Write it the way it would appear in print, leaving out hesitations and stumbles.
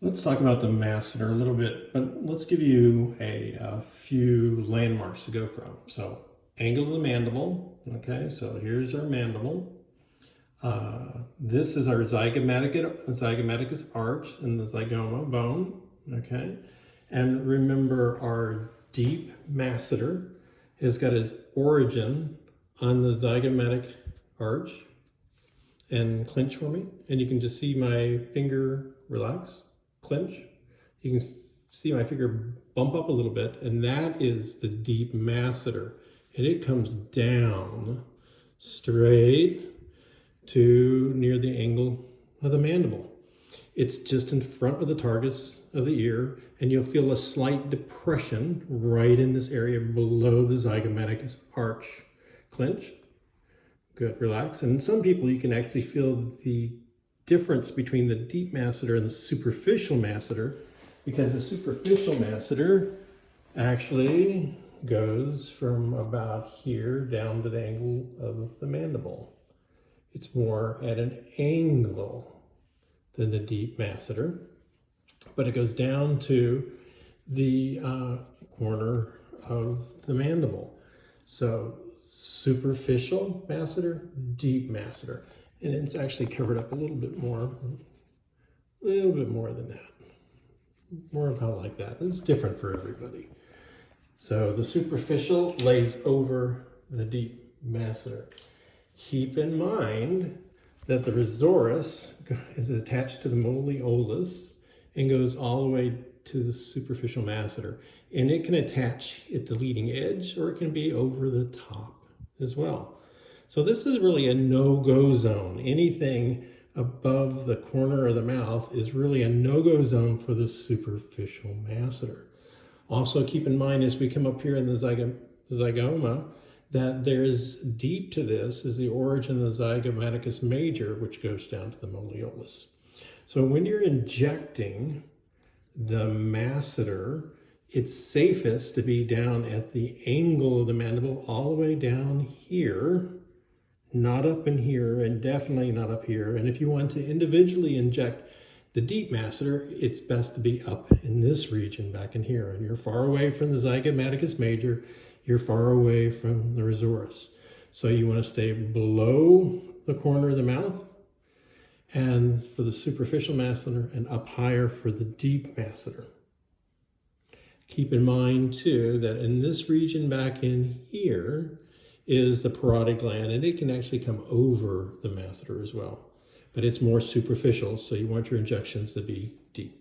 Let's talk about the masseter a little bit, but let's give you a few landmarks to go from. So, angle of the mandible. Okay, so here's our mandible. This is our zygomaticus arch and the zygoma bone. Okay, and remember our deep masseter has got its origin on the zygomatic arch. And clench for me, and you can just see my finger relax. Clench. You can see my finger bump up a little bit, and that is the deep masseter. And it comes down straight to near the angle of the mandible. It's just in front of the targus of the ear, and you'll feel a slight depression right in this area below the zygomaticus arch. Clench. Good, relax. And in some people, you can actually feel the difference between the deep masseter and the superficial masseter, because the superficial masseter actually goes from about here down to the angle of the mandible. It's more at an angle than the deep masseter, but it goes down to the corner of the mandible. So superficial masseter, deep masseter. And it's actually covered up a little bit more than that. More about like that. It's different for everybody. So the superficial lays over the deep masseter. Keep in mind that the rosaurus is attached to the malleolus and goes all the way to the superficial masseter. And it can attach at the leading edge, or it can be over the top as well. So this is really a no-go zone. Anything above the corner of the mouth is really a no-go zone for the superficial masseter. Also keep in mind as we come up here in the zygoma that there's deep to this is the origin of the zygomaticus major, which goes down to the malleolus. So when you're injecting the masseter, it's safest to be down at the angle of the mandible all the way down here, not up in here, and definitely not up here. And if you want to individually inject the deep masseter, it's best to be up in this region back in here. And you're far away from the zygomaticus major, you're far away from the rosaurus. So you want to stay below the corner of the mouth and for the superficial masseter, and up higher for the deep masseter. Keep in mind too that in this region back in here is the parotid gland, and it can actually come over the masseter as well, but it's more superficial, so you want your injections to be deep.